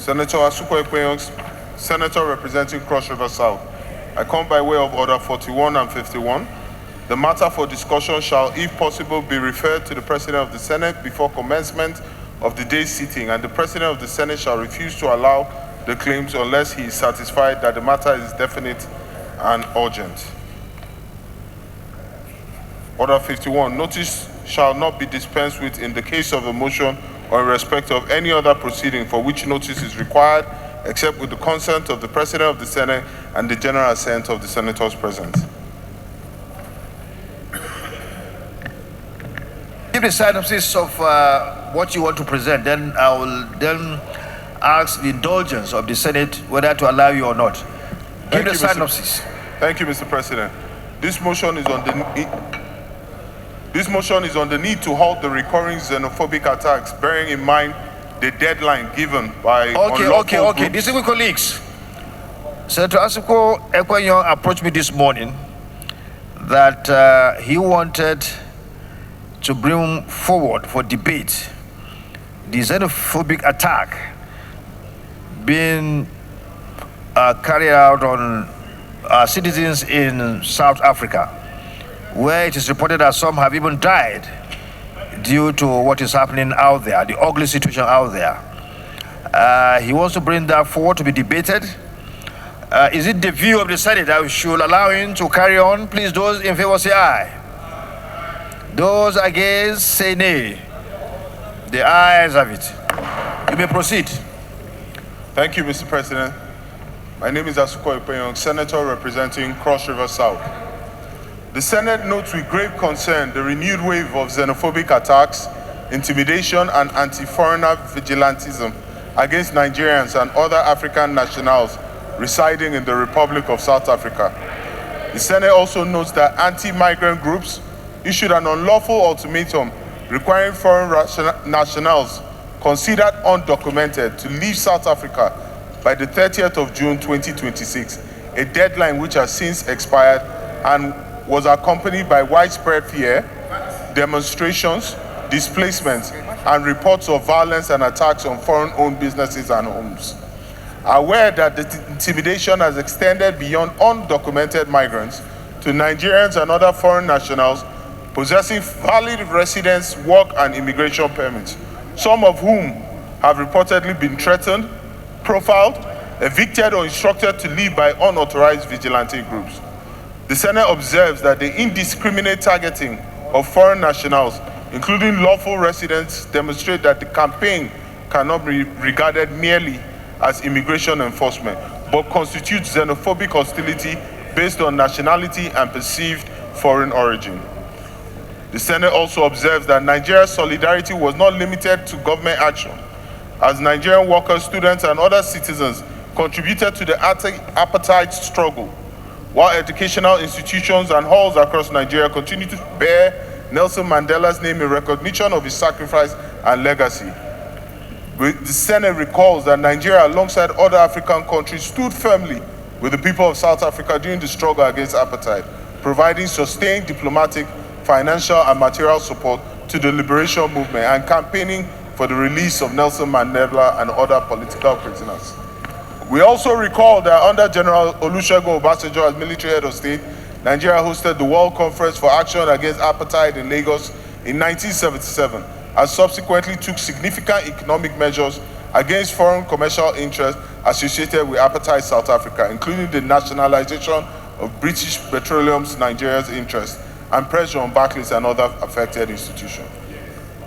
Senator Asuko Ekpenyong, Senator representing Cross River South. I come by way of Order 41 and 51. The matter for discussion shall, if possible, be referred to the President of the Senate before commencement of the day's sitting, and the President of the Senate shall refuse to allow the claims unless he is satisfied that the matter is definite and urgent. Order 51, notice shall not be dispensed with in the case of a motion or in respect of any other proceeding for which notice is required, except with the consent of the President of the Senate and the general assent of the senators present. Give the synopsis of what you want to present, then I will then ask the indulgence of the Senate whether to allow you or not. Give the synopsis. Thank you, Mr. President. This motion is on the need to halt the recurring xenophobic attacks, bearing in mind the deadline given by Okay. Distinguished colleagues, Senator Asuko Ekpenyong approached me this morning that he wanted to bring forward for debate the xenophobic attack being carried out on citizens in South Africa, where it is reported that some have even died due to what is happening out there, the ugly situation out there. He wants to bring that forward to be debated. Is it the view of the Senate that we should allow him to carry on? Please, those in favor say aye. Those against say nay. The ayes have it. You may proceed. Thank you, Mr. President. My name is Asuko Ekpenyong, Senator representing Cross River South. The Senate notes with grave concern the renewed wave of xenophobic attacks, intimidation, and anti-foreigner vigilantism against Nigerians and other African nationals residing in the Republic of South Africa. The Senate also notes that anti-migrant groups issued an unlawful ultimatum requiring foreign nationals considered undocumented to leave South Africa by the 30th of June 2026, a deadline which has since expired and was accompanied by widespread fear, demonstrations, displacements, and reports of violence and attacks on foreign-owned businesses and homes. Aware that the intimidation has extended beyond undocumented migrants to Nigerians and other foreign nationals possessing valid residence, work, and immigration permits, some of whom have reportedly been threatened, profiled, evicted, or instructed to leave by unauthorized vigilante groups. The Senate observes that the indiscriminate targeting of foreign nationals, including lawful residents, demonstrate that the campaign cannot be regarded merely as immigration enforcement, but constitutes xenophobic hostility based on nationality and perceived foreign origin. The Senate also observes that Nigeria's solidarity was not limited to government action, as Nigerian workers, students, and other citizens contributed to the apartheid struggle, while educational institutions and halls across Nigeria continue to bear Nelson Mandela's name in recognition of his sacrifice and legacy. The Senate recalls that Nigeria, alongside other African countries, stood firmly with the people of South Africa during the struggle against apartheid, providing sustained diplomatic, financial, and material support to the liberation movement and campaigning for the release of Nelson Mandela and other political prisoners. We also recall that under General Olusegun Obasanjo as military head of state, Nigeria hosted the World Conference for Action Against Apartheid in Lagos in 1977, and subsequently took significant economic measures against foreign commercial interests associated with apartheid South Africa, including the nationalization of British Petroleum's Nigeria's interests and pressure on Barclays and other affected institutions.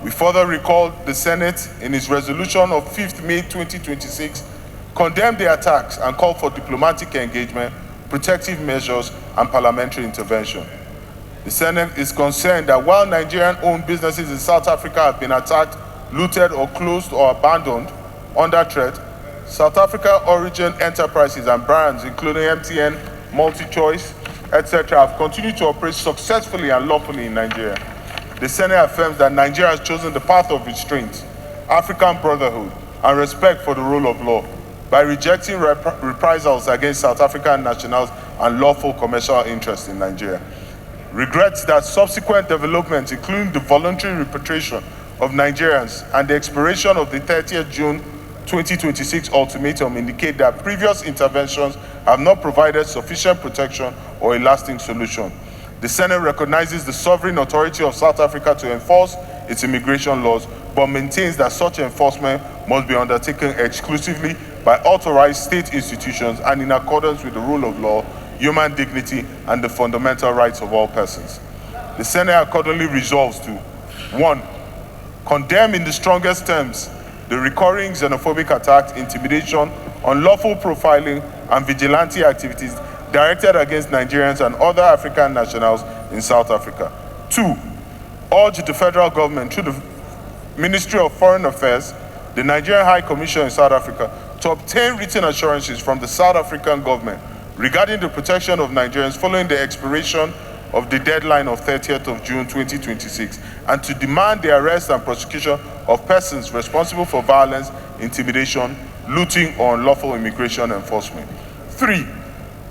We further recall the Senate, in its resolution of 5th May 2026, condemned the attacks and called for diplomatic engagement, protective measures, and parliamentary intervention. The Senate is concerned that while Nigerian-owned businesses in South Africa have been attacked, looted, or closed or abandoned under threat, South Africa-origin enterprises and brands, including MTN, MultiChoice, etc., have continued to operate successfully and lawfully in Nigeria. The Senate affirms that Nigeria has chosen the path of restraint, African brotherhood, and respect for the rule of law by rejecting reprisals against South African nationals and lawful commercial interests in Nigeria. Regrets that subsequent developments, including the voluntary repatriation of Nigerians and the expiration of the 30th June 2026 ultimatum indicate that previous interventions have not provided sufficient protection or a lasting solution. The Senate recognizes the sovereign authority of South Africa to enforce its immigration laws, but maintains that such enforcement must be undertaken exclusively by authorized state institutions and in accordance with the rule of law, human dignity, and the fundamental rights of all persons. The Senate accordingly resolves to 1. Condemn in the strongest terms the recurring xenophobic attacks, intimidation, unlawful profiling, and vigilante activities directed against Nigerians and other African nationals in South Africa. 2. Urge the federal government through the Ministry of Foreign Affairs, the Nigerian High Commission in South Africa, to obtain written assurances from the South African government regarding the protection of Nigerians following the expiration of the deadline of 30th of June 2026, and to demand the arrest and prosecution of persons responsible for violence, intimidation, looting, or unlawful immigration enforcement. 3.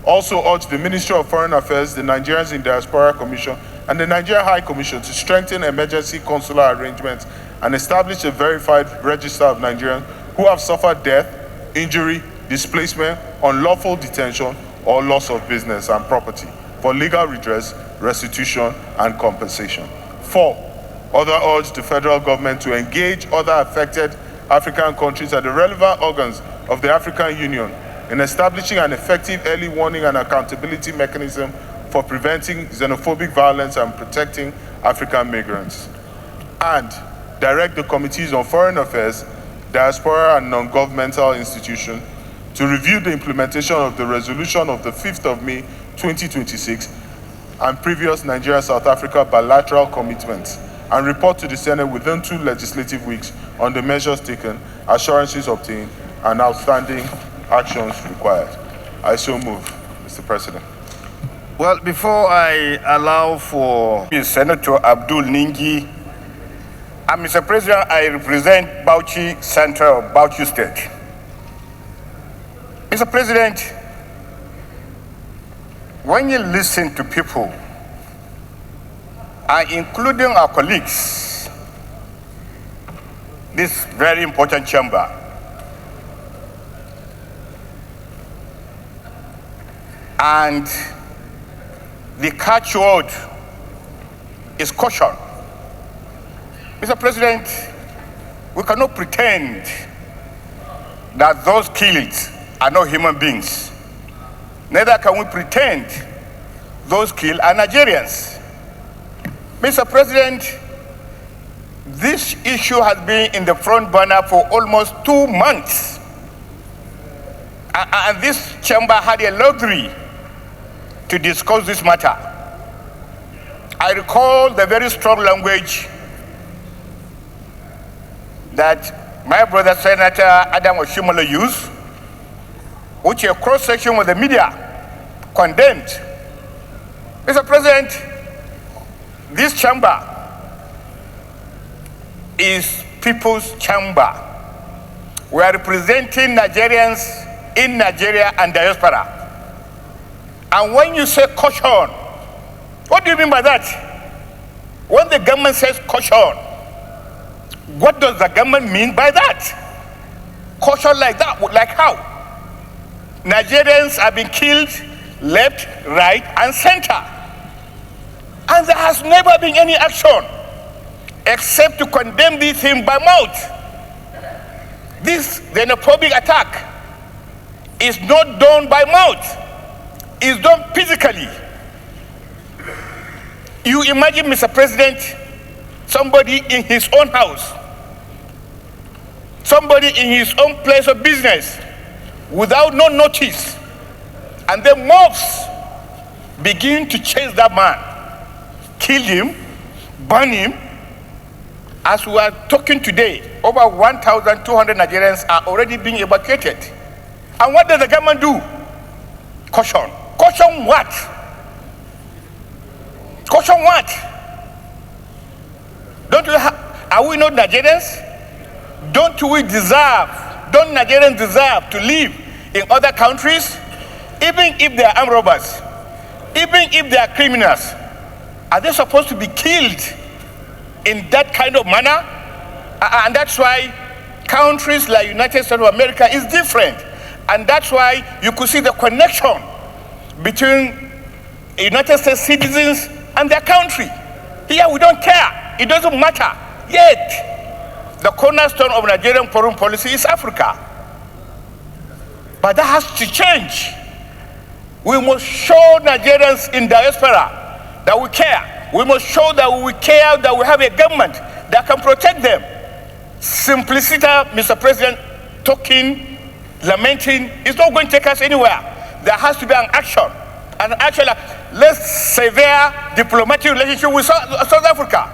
Also urge the Ministry of Foreign Affairs, the Nigerians in Diaspora Commission, and the Nigerian High Commission to strengthen emergency consular arrangements and establish a verified register of Nigerians who have suffered death, injury, displacement, unlawful detention, or loss of business and property for legal redress, restitution, and compensation. 4. Other urge the federal government to engage other affected African countries and the relevant organs of the African Union in establishing an effective early warning and accountability mechanism for preventing xenophobic violence and protecting African migrants. And direct the Committees on Foreign Affairs, Diaspora, and Non-Governmental Institutions to review the implementation of the resolution of the 5th of May 2026 and previous Nigeria-South Africa bilateral commitments, and report to the Senate within 2 legislative weeks on the measures taken, assurances obtained, and outstanding actions required. I so move, Mr. President. Well, before I allow for Senator Abdul Ningi, and Mr. President, I represent Bauchi Central, Bauchi State. Mr. President, when you listen to people, and including our colleagues, this very important chamber, and the catchword is caution. Mr. President, we cannot pretend that those killed are not human beings. Neither can we pretend those killed are Nigerians. Mr. President, this issue has been in the front burner for almost 2 months. And this chamber had a luxury to discuss this matter. I recall the very strong language that my brother Senator Adam Oshimole used, which a cross-section of the media condemned. Mr. President, this chamber is people's chamber. We are representing Nigerians in Nigeria and diaspora. And when you say caution, what do you mean by that? When the government says caution, what does the government mean by that? Caution like that, like how? Nigerians have been killed left, right, and center. And there has never been any action except to condemn this thing by mouth. This xenophobic attack is not done by mouth. It's done physically. You imagine, Mr. President, somebody in his own house, somebody in his own place of business, without no notice, and then mobs begin to chase that man, kill him, burn him. As we are talking today, over 1,200 Nigerians are already being evacuated. And what does the government do? Caution. Caution what? Caution what? Are we not Nigerians? Don't Nigerians deserve to live in other countries? Even if they are armed robbers, even if they are criminals, are they supposed to be killed in that kind of manner? And that's why countries like United States of America is different. And that's why you could see the connection between United States citizens and their country. Here we don't care. It doesn't matter. Yet, the cornerstone of Nigerian foreign policy is Africa. But that has to change. We must show Nigerians in diaspora that we care. We must show that we care, that we have a government that can protect them. Simplicity, Mr. President, talking, lamenting, is not going to take us anywhere. There has to be an action. And actually, let's sever diplomatic relationship with South Africa.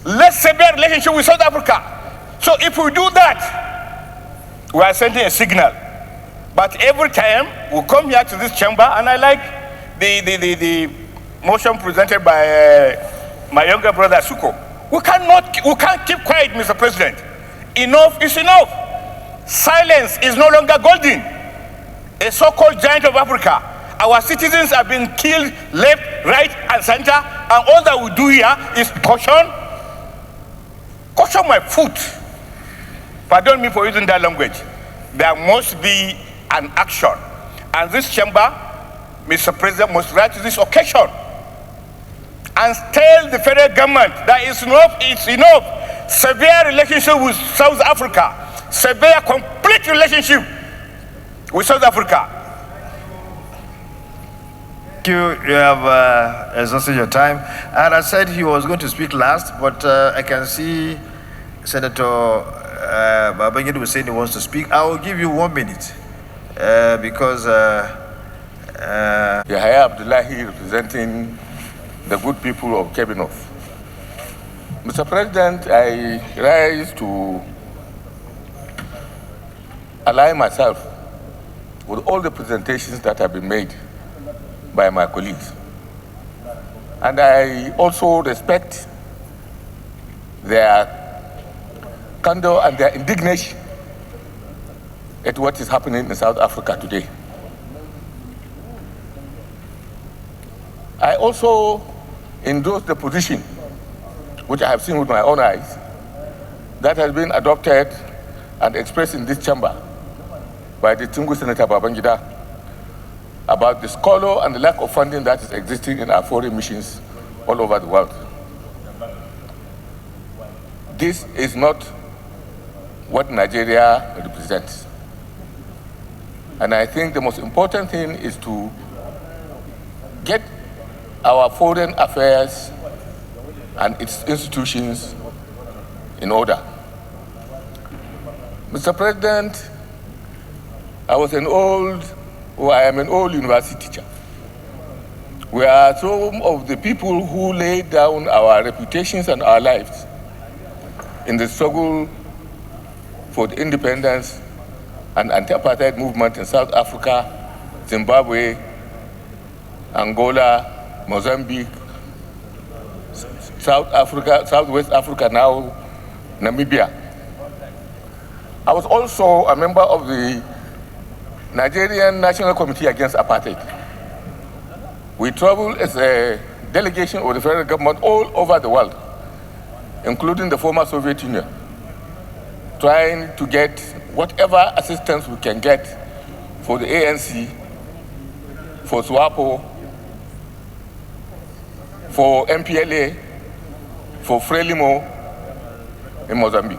Let's sever relationship with South Africa. So if we do that, we are sending a signal. But every time we come here to this chamber, and I like the motion presented by my younger brother Suko. We can't keep quiet, Mr. President. Enough is enough. Silence is no longer golden. A so-called giant of Africa. Our citizens are being killed left, right, and center, and all that we do here is caution my foot. Pardon me for using that language. There must be an action. And this chamber, Mr. President, must rise to this occasion and tell the federal government that it's enough. Severe relationship with South Africa. Severe complete relationship with South Africa. Thank you. You have exhausted your time. And I said he was going to speak last, but I can see Senator Babangida was saying he wants to speak. I will give you 1 minute because Yahya Abdullahi representing the good people of Kebinov. Mr. President, I rise to align myself with all the presentations that have been made by my colleagues. And I also respect their candor and their indignation at what is happening in South Africa today. I also endorse the position, which I have seen with my own eyes, that has been adopted and expressed in this chamber by the distinguished Senator Babangida about the squalor and the lack of funding that is existing in our foreign missions all over the world. This is not what Nigeria represents. And I think the most important thing is to get our foreign affairs and its institutions in order. Mr. President, I am an old university teacher. We are some of the people who laid down our reputations and our lives in the struggle for the independence and anti-apartheid movement in South Africa, Zimbabwe, Angola, Mozambique, South Africa, Southwest Africa now, Namibia. I was also a member of the Nigerian National Committee Against Apartheid. We traveled as a delegation of the federal government all over the world, including the former Soviet Union, trying to get whatever assistance we can get for the ANC, for SWAPO, for MPLA, for Frelimo in Mozambique.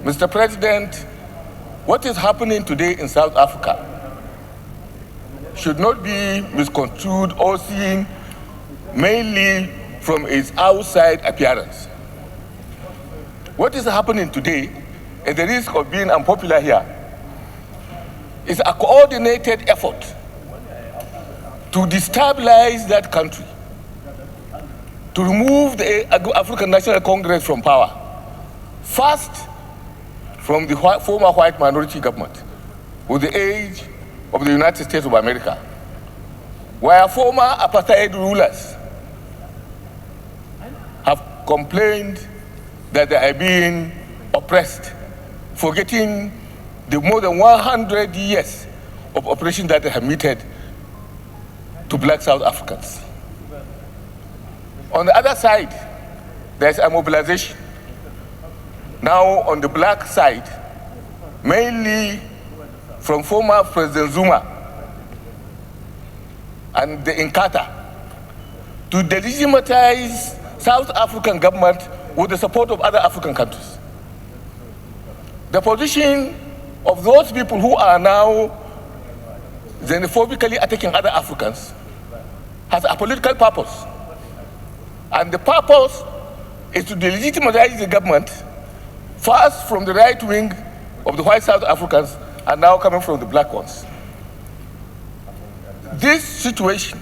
Mr. President, what is happening today in South Africa should not be misconstrued or seen mainly from its outside appearance. What is happening today, at the risk of being unpopular here, is a coordinated effort to destabilize that country, to remove the African National Congress from power. First, from the former white minority government, with the aid of the United States of America, where former apartheid rulers have complained that they are being oppressed, forgetting the more than 100 years of oppression that they have meted to black South Africans. On the other side, there's a mobilization now on the black side, mainly from former President Zuma and the Inkatha, to delegitimize South African government with the support of other African countries. The position of those people who are now xenophobically attacking other Africans has a political purpose. And the purpose is to delegitimize the government, first from the right wing of the white South Africans, and now coming from the black ones. This situation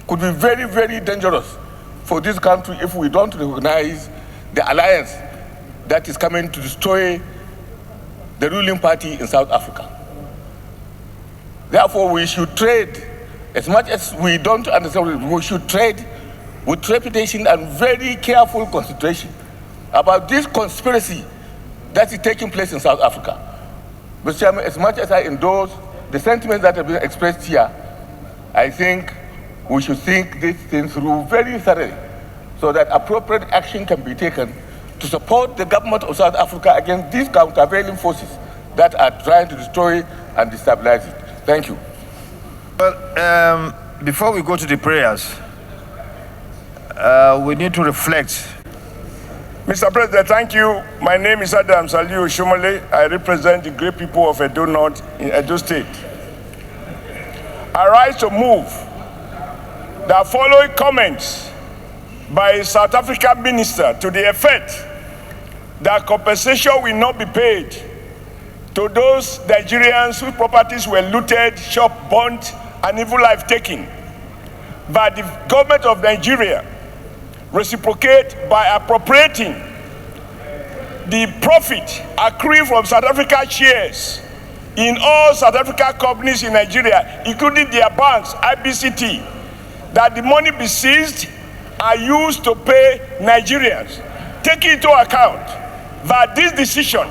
could be very, very dangerous for this country if we don't recognize the alliance that is coming to destroy the ruling party in South Africa. Therefore, we should trade, as much as we don't understand, we should trade with trepidation and very careful concentration about this conspiracy that is taking place in South Africa. Mr. Chairman, as much as I endorse the sentiments that have been expressed here, I think we should think these things through very thoroughly so that appropriate action can be taken to support the government of South Africa against these countervailing forces that are trying to destroy and destabilize it. Thank you. Well, before we go to the prayers, we need to reflect. Mr. President, thank you. My name is Adam Saliu Shumale. I represent the great people of Edo North in Edo State. I rise to move the following comments by a South African minister to the effect that compensation will not be paid to those Nigerians whose properties were looted, shop burnt, and even life taken. But the government of Nigeria reciprocate by appropriating the profit accruing from South Africa shares in all South Africa companies in Nigeria, including their banks, IBCT, that the money be seized and used to pay Nigerians. Taking into account that this decision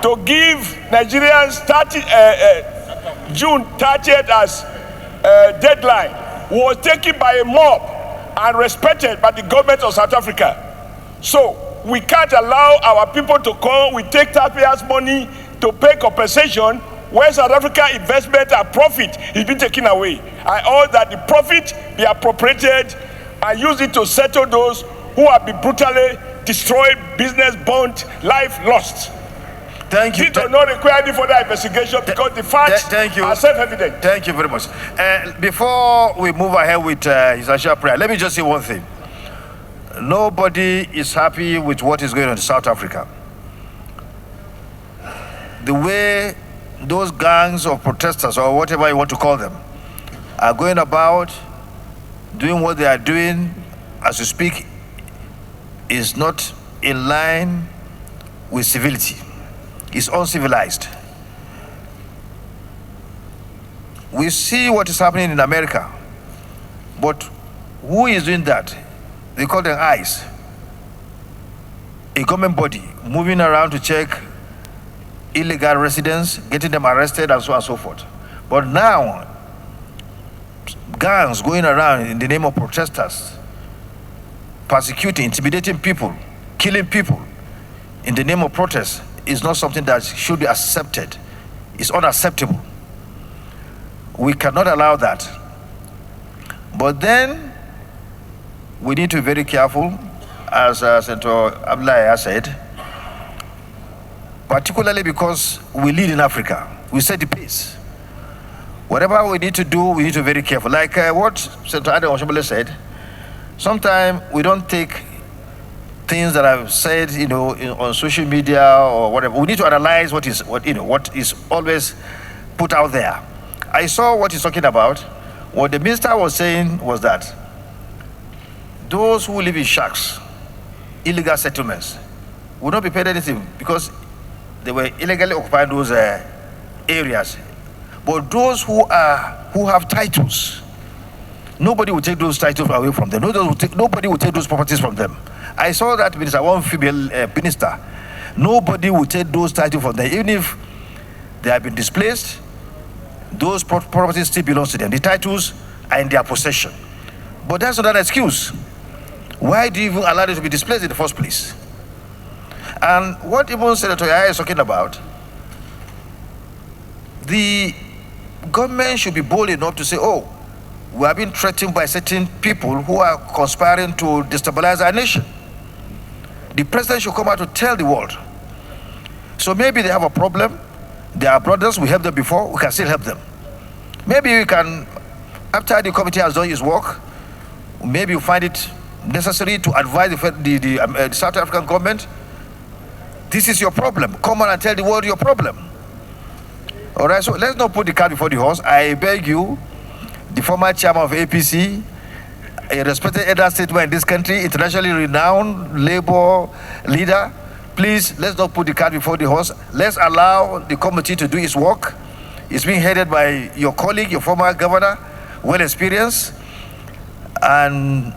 to give Nigerians June 30th as deadline was taken by a mob and respected by the government of South Africa. So we can't allow our people to come, we take taxpayers' money to pay compensation when South Africa investment and profit is being taken away. I urge that the profit be appropriated and use it to settle those who have been brutally destroyed, business burnt, life lost. Thank you. It does not require any further investigation because the facts are self-evident. Thank you very much. Before we move ahead with his actual prayer, let me just say one thing. Nobody is happy with what is going on in South Africa. The way those gangs of protesters, or whatever you want to call them, are going about doing what they are doing as you speak is not in line with civility. It's uncivilized. We see what is happening in America, but who is doing that? They call them ICE, a government body moving around to check illegal residents, getting them arrested, and so on and so forth. But now, gangs going around in the name of protesters, persecuting, intimidating people, killing people in the name of protest is not something that should be accepted. It's unacceptable. We cannot allow that. But then, we need to be very careful, as Senator Abdullahi has said, particularly because we lead in Africa. We set the pace. Whatever we need to do, we need to be very careful. Like what Senator Adam Oshobole said, sometimes we don't take things that I've said, on social media or whatever. We need to analyze what is always put out there. I saw what he's talking about. What the minister was saying was that those who live in shacks, illegal settlements, will not be paid anything because they were illegally occupying those areas. But those who have titles, nobody will take those titles away from them. Nobody will take those properties from them. I saw that minister, one female minister. Nobody will take those titles from them. Even if they have been displaced, those properties still belong to them. The titles are in their possession. But that's not an excuse. Why do you even allow them to be displaced in the first place? And what even Senator Yahya is talking about, the government should be bold enough to say, oh, we are being threatened by certain people who are conspiring to destabilize our nation. The president should come out to tell the world. So maybe they have a problem. They are brothers, we helped them before, we can still help them. Maybe we can, after the committee has done its work, maybe you find it necessary to advise the South African government, this is your problem. Come on and tell the world your problem. All right, so let's not put the cart before the horse. I beg you, the former chairman of APC, a respected elder statesman in this country, internationally renowned labor leader, please, let's not put the cart before the horse. Let's allow the committee to do its work. It's being headed by your colleague, your former governor, well experienced, and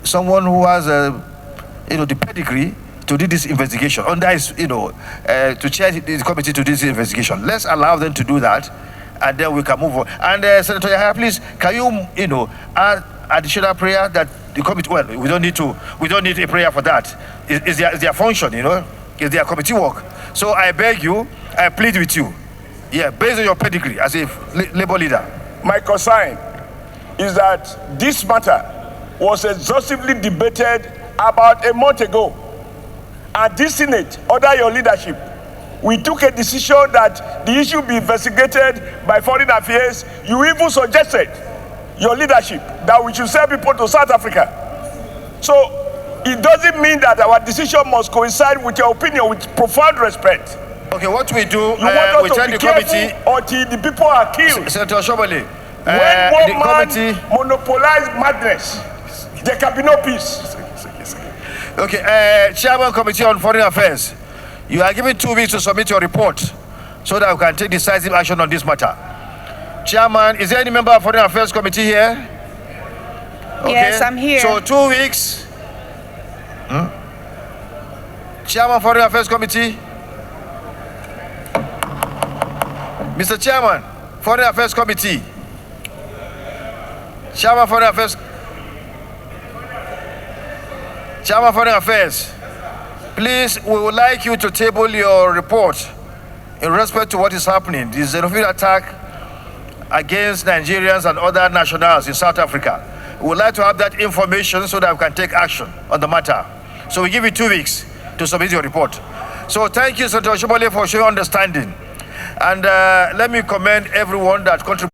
someone who has the pedigree to do this investigation. Under his, to chair the committee to do this investigation. Let's allow them to do that, and then we can move on. And Senator Yahya, please, can you, add additional prayer that the committee? Well, we don't need a prayer for that. It's their function, it's their committee work. So I beg you, I plead with you, based on your pedigree as a labor leader. My concern is that this matter was exhaustively debated about a month ago. And this Senate, under your leadership, we took a decision that the issue be investigated by Foreign Affairs. You even suggested, your leadership, that we should send people to South Africa. So it doesn't mean that our decision must coincide with your opinion, with profound respect. Okay, what we do, you want we us tell to the be careful committee until the people are killed. Senator Shobali, when one the man committee monopolize madness, there can be no peace. Okay, Chairman Committee on Foreign Affairs, you are given 2 weeks to submit your report so that we can take decisive action on this matter. Chairman, is there any member of Foreign Affairs Committee here? Okay. Yes, I'm here. So 2 weeks. Chairman, Foreign Affairs Committee. Mr. Chairman, Foreign Affairs Committee. Chairman, Foreign Affairs. Chairman, Foreign Affairs. Please, we would like you to table your report in respect to what is happening. This xenophobic attack against Nigerians and other nationals in South Africa. We would like to have that information so that we can take action on the matter. So we give you 2 weeks to submit your report. So thank you, Senator Shobale, for showing understanding. And let me commend everyone that contributed.